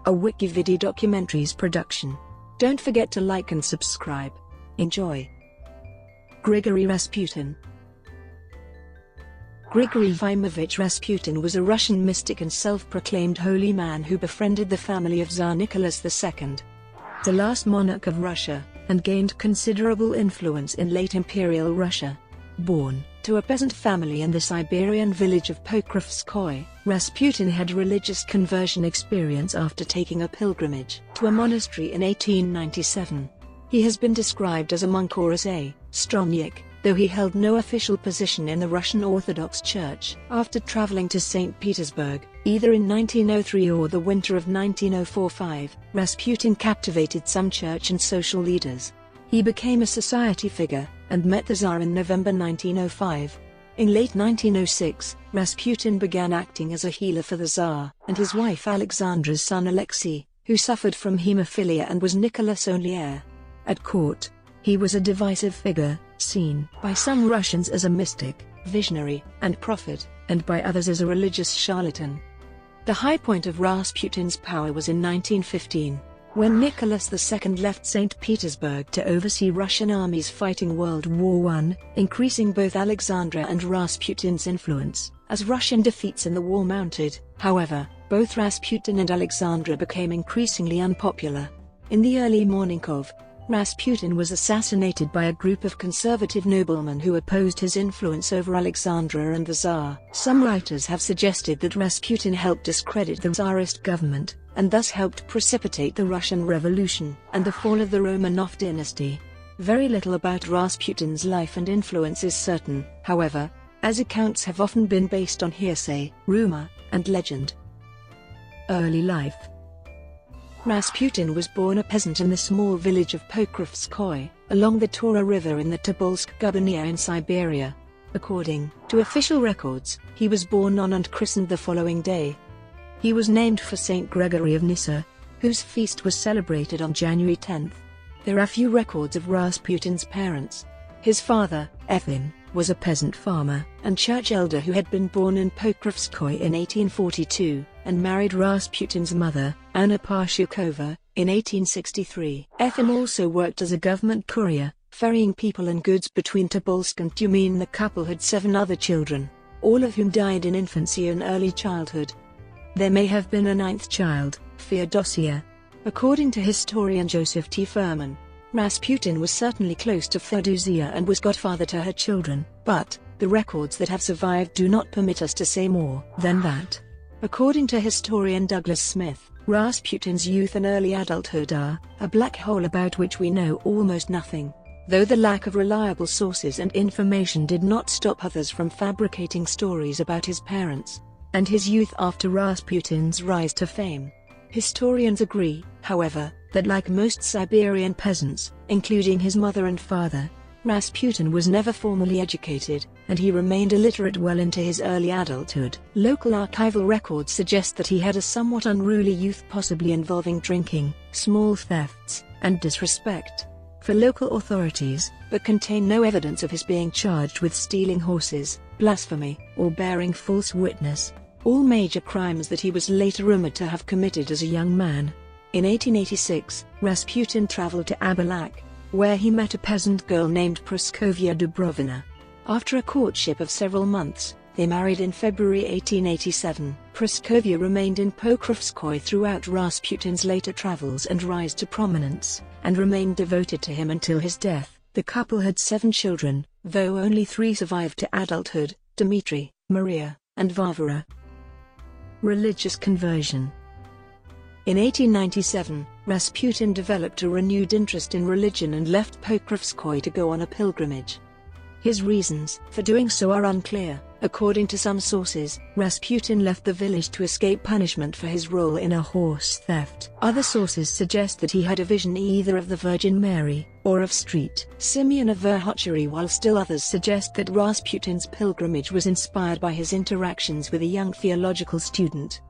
a WikiVidi documentaries production. Don't forget to like and subscribe. Enjoy. Grigori Rasputin. Grigori Yefimovich Rasputin was a Russian mystic and self-proclaimed holy man who befriended the family of Tsar Nicholas II, the last monarch of Russia, and gained considerable influence in late imperial Russia. Born to a peasant family in the Siberian village of Pokrovskoye, Rasputin had religious conversion experience after taking a pilgrimage to a monastery in 1897. He has been described as a monk or as a strannik, though he held no official position in the Russian Orthodox Church. After traveling to St. Petersburg, either in 1903 or the winter of 1904-05, Rasputin captivated some church and social leaders. He became a society figure, and met the Tsar in November 1905. In late 1906, Rasputin began acting as a healer for the Tsar and his wife Alexandra's son Alexei, who suffered from hemophilia and was Nicholas' only heir. At court, he was a divisive figure, seen by some Russians as a mystic, visionary, and prophet, and by others as a religious charlatan. The high point of Rasputin's power was in 1915, when Nicholas II left St. Petersburg to oversee Russian armies fighting World War I, increasing both Alexandra and Rasputin's influence. As Russian defeats in the war mounted, however, both Rasputin and Alexandra became increasingly unpopular. In the early morning of Rasputin was assassinated by a group of conservative noblemen who opposed his influence over Alexandra and the Tsar. Some writers have suggested that Rasputin helped discredit the Tsarist government, and thus helped precipitate the Russian Revolution and the fall of the Romanov dynasty. Very little about Rasputin's life and influence is certain, however, as accounts have often been based on hearsay, rumor, and legend. Early life. Rasputin was born a peasant in the small village of Pokrovskoye, along the Tora River in the Tobolsk gubernia in Siberia. According to official records, he was born on and christened the following day. He was named for Saint Gregory of Nyssa, whose feast was celebrated on January 10. There are few records of Rasputin's parents. His father, Efim, was a peasant farmer and church elder who had been born in Pokrovskoye in 1842, and married Rasputin's mother, Anna Parshukova, in 1863. Efim also worked as a government courier, ferrying people and goods between Tobolsk and Tyumen. The couple had 7 other children, all of whom died in infancy and early childhood. There may have been a 9th child, Theodosia. According to historian Joseph T. Furman, Rasputin was certainly close to Theodosia and was godfather to her children, but the records that have survived do not permit us to say more than that. According to historian Douglas Smith, Rasputin's youth and early adulthood are a black hole about which we know almost nothing, though the lack of reliable sources and information did not stop others from fabricating stories about his parents and his youth after Rasputin's rise to fame. Historians agree, however, that like most Siberian peasants, including his mother and father, Rasputin was never formally educated, and he remained illiterate well into his early adulthood. Local archival records suggest that he had a somewhat unruly youth, possibly involving drinking, small thefts, and disrespect for local authorities, but contain no evidence of his being charged with stealing horses, blasphemy, or bearing false witness, all major crimes that he was later rumored to have committed as a young man. In 1886, Rasputin traveled to Abalak, where he met a peasant girl named Praskovya Dubrovina. After a courtship of several months, they married in February 1887. Praskovya remained in Pokrovskoye throughout Rasputin's later travels and rise to prominence, and remained devoted to him until his death. The couple had 7 children, though only 3 survived to adulthood: Dmitry, Maria, and Varvara. Religious conversion. In 1897, Rasputin developed a renewed interest in religion and left Pokrovskoye to go on a pilgrimage. His reasons for doing so are unclear. According to some sources, Rasputin left the village to escape punishment for his role in a horse theft. Other sources suggest that he had a vision either of the Virgin Mary or of St. Simeon of Verkhovny, while still others suggest that Rasputin's pilgrimage was inspired by his interactions with a young theological student,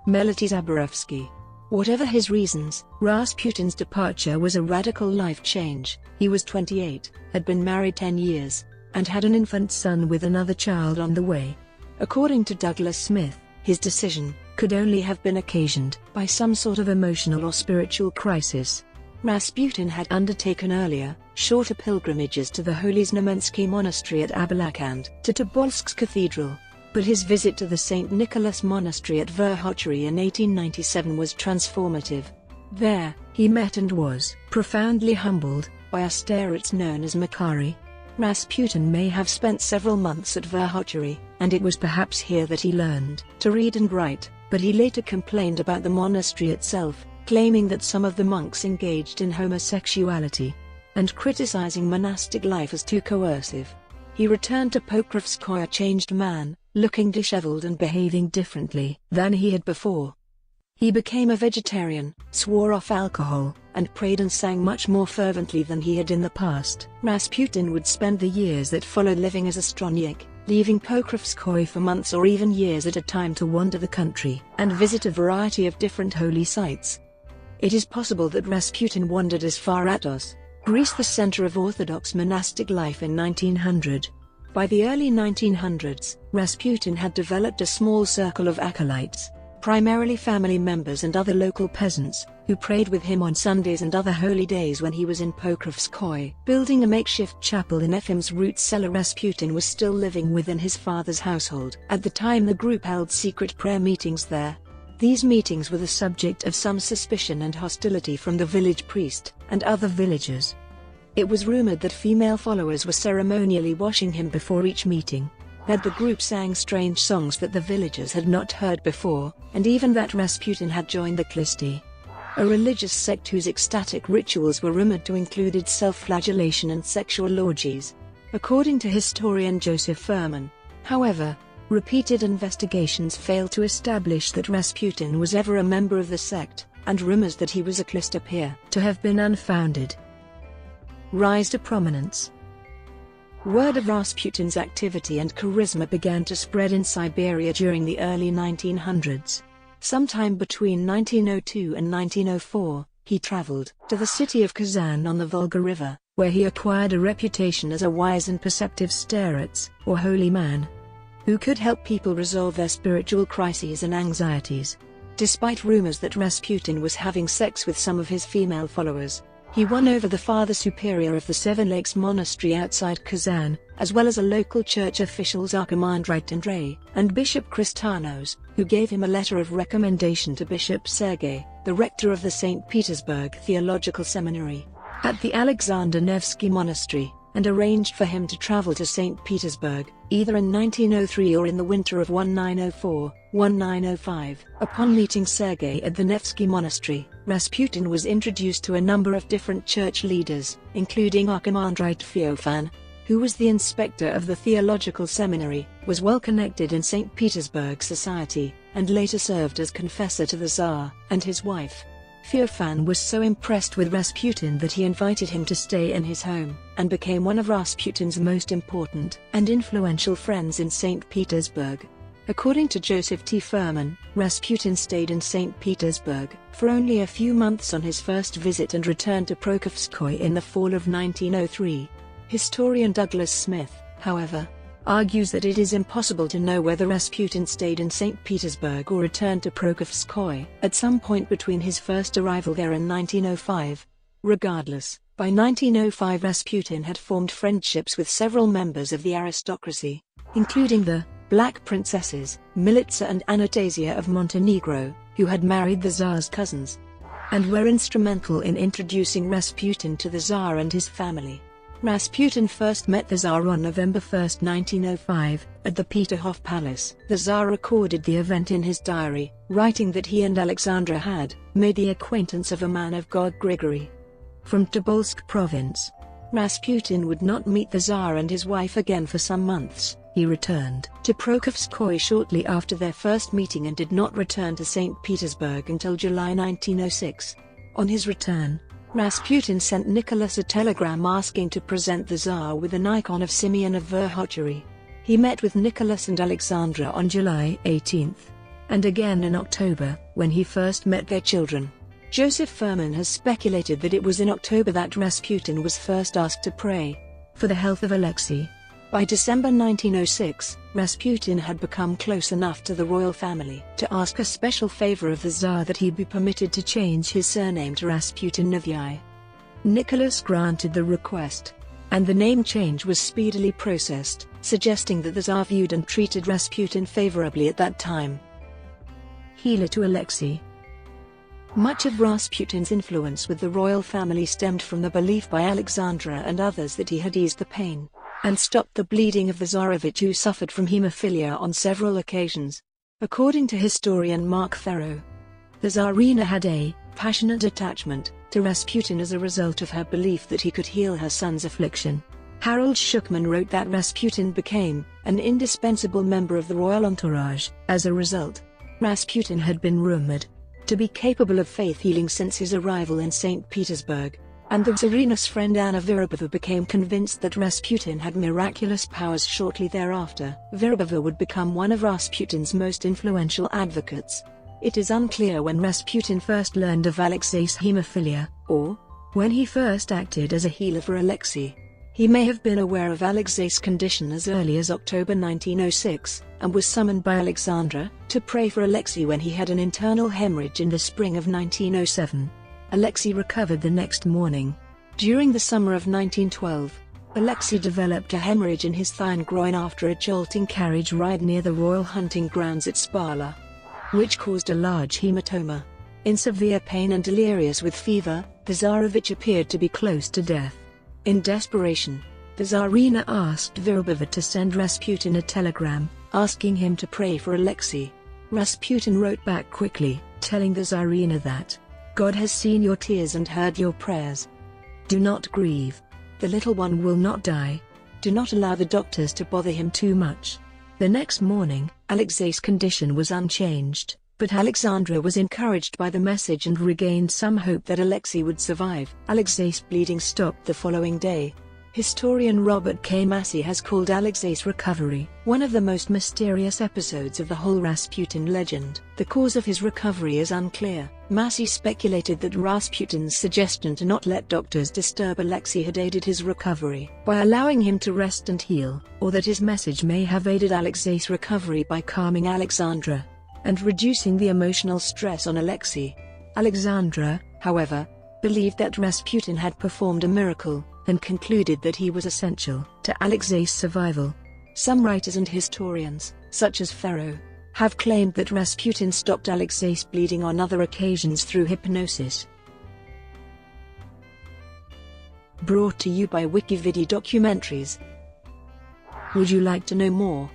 Melity Zaborevsky. Whatever his reasons, Rasputin's departure was a radical life change. He was 28, had been married 10 years, and had an infant son with another child on the way. According to Douglas Smith, his decision could only have been occasioned by some sort of emotional or spiritual crisis. Rasputin had undertaken earlier, shorter pilgrimages to the Holy Znamensky Monastery at Abalakand, to Tobolsk's Cathedral, but his visit to the St. Nicholas Monastery at Verkhovtary in 1897 was transformative. There, he met and was profoundly humbled by a starets known as Makari. Rasputin may have spent several months at Verkhovtary, and it was perhaps here that he learned to read and write, but he later complained about the monastery itself, claiming that some of the monks engaged in homosexuality, and criticizing monastic life as too coercive. He returned to Pokrovskoye a changed man, looking disheveled and behaving differently than he had before. He became a vegetarian, swore off alcohol, and prayed and sang much more fervently than he had in the past. Rasputin would spend the years that followed living as a strannik, leaving Pokrovskoye for months or even years at a time to wander the country and visit a variety of different holy sites. It is possible that Rasputin wandered as far as Athos, Greece, the center of Orthodox monastic life, in 1900. By the early 1900s, Rasputin had developed a small circle of acolytes, primarily family members and other local peasants, who prayed with him on Sundays and other holy days when he was in Pokrovskoye. Building a makeshift chapel in Efim's root cellar, Rasputin was still living within his father's household. At the time, the group held secret prayer meetings there. These meetings were the subject of some suspicion and hostility from the village priest and other villagers. It was rumored that female followers were ceremonially washing him before each meeting, that the group sang strange songs that the villagers had not heard before, and even that Rasputin had joined the Klisti, a religious sect whose ecstatic rituals were rumored to include self-flagellation and sexual orgies. According to historian Joseph Furman, however, repeated investigations failed to establish that Rasputin was ever a member of the sect, and rumors that he was a Klist appear to have been unfounded. Rise to prominence. Word of Rasputin's activity and charisma began to spread in Siberia during the early 1900s. Sometime between 1902 and 1904, he traveled to the city of Kazan on the Volga River, where he acquired a reputation as a wise and perceptive starets, or holy man, who could help people resolve their spiritual crises and anxieties. Despite rumors that Rasputin was having sex with some of his female followers, he won over the Father Superior of the Seven Lakes Monastery outside Kazan, as well as a local church officials Archimandrite Andrei and Bishop Kristanos, who gave him a letter of recommendation to Bishop Sergei, the rector of the St. Petersburg Theological Seminary, at the Alexander Nevsky Monastery, and arranged for him to travel to St. Petersburg, either in 1903 or in the winter of 1904-1905. Upon meeting Sergei at the Nevsky Monastery, Rasputin was introduced to a number of different church leaders, including Archimandrite Feofan, who was the inspector of the theological seminary, was well connected in St. Petersburg society, and later served as confessor to the Tsar and his wife. Feofan was so impressed with Rasputin that he invited him to stay in his home, and became one of Rasputin's most important and influential friends in St. Petersburg. According to Joseph T. Furman, Rasputin stayed in St. Petersburg for only a few months on his first visit and returned to Pokrovskoye in the fall of 1903. Historian Douglas Smith, however, argues that it is impossible to know whether Rasputin stayed in St. Petersburg or returned to Pokrovskoye at some point between his first arrival there and 1905. Regardless, by 1905 Rasputin had formed friendships with several members of the aristocracy, including the Black Princesses, Militsa and Anastasia of Montenegro, who had married the Tsar's cousins, and were instrumental in introducing Rasputin to the Tsar and his family. Rasputin first met the Tsar on November 1, 1905, at the Peterhof Palace. The Tsar recorded the event in his diary, writing that he and Alexandra had made the acquaintance of a man of God, Grigori, from Tobolsk province. Rasputin would not meet the Tsar and his wife again for some months. He returned to Pokrovskoye shortly after their first meeting and did not return to St. Petersburg until July 1906. On his return, Rasputin sent Nicholas a telegram asking to present the Tsar with an icon of Simeon of Verkhovtary. He met with Nicholas and Alexandra on July 18, and again in October, when he first met their children. Joseph Furman has speculated that it was in October that Rasputin was first asked to pray for the health of Alexei, By December 1906, Rasputin had become close enough to the royal family to ask a special favor of the Tsar that he be permitted to change his surname to Rasputin. Nicholas granted the request, and the name change was speedily processed, suggesting that the Tsar viewed and treated Rasputin favorably at that time. Healer to Alexei. Much of Rasputin's influence with the royal family stemmed from the belief by Alexandra and others that he had eased the pain and stopped the bleeding of the Tsarevich, who suffered from hemophilia on several occasions. According to historian Mark Ferro, the Tsarina had a passionate attachment to Rasputin as a result of her belief that he could heal her son's affliction. Harold Shukman wrote that Rasputin became an indispensable member of the royal entourage. As a result, Rasputin had been rumored to be capable of faith healing since his arrival in St. Petersburg, and the Tsarina's friend Anna Virubova became convinced that Rasputin had miraculous powers. Shortly thereafter, Virubova would become one of Rasputin's most influential advocates. It is unclear when Rasputin first learned of Alexei's hemophilia, or when he first acted as a healer for Alexei. He may have been aware of Alexei's condition as early as October 1906, and was summoned by Alexandra to pray for Alexei when he had an internal hemorrhage in the spring of 1907. Alexei recovered the next morning. During the summer of 1912, Alexei developed a hemorrhage in his thigh and groin after a jolting carriage ride near the royal hunting grounds at Spala, which caused a large hematoma. In severe pain and delirious with fever, the Tsarevich appeared to be close to death. In desperation, the Tsarina asked Virubova to send Rasputin a telegram, asking him to pray for Alexei. Rasputin wrote back quickly, telling the Tsarina that, "God has seen your tears and heard your prayers. Do not grieve. The little one will not die. Do not allow the doctors to bother him too much." The next morning, Alexei's condition was unchanged, but Alexandra was encouraged by the message and regained some hope that Alexei would survive. Alexei's bleeding stopped the following day. Historian Robert K. Massey has called Alexei's recovery one of the most mysterious episodes of the whole Rasputin legend. The cause of his recovery is unclear. Massey speculated that Rasputin's suggestion to not let doctors disturb Alexei had aided his recovery by allowing him to rest and heal, or that his message may have aided Alexei's recovery by calming Alexandra and reducing the emotional stress on Alexei. Alexandra, however, believed that Rasputin had performed a miracle, and concluded that he was essential to Alexei's survival. Some writers and historians, such as Ferro, have claimed that Rasputin stopped Alexei's bleeding on other occasions through hypnosis. Brought to you by WikiVidi documentaries. Would you like to know more?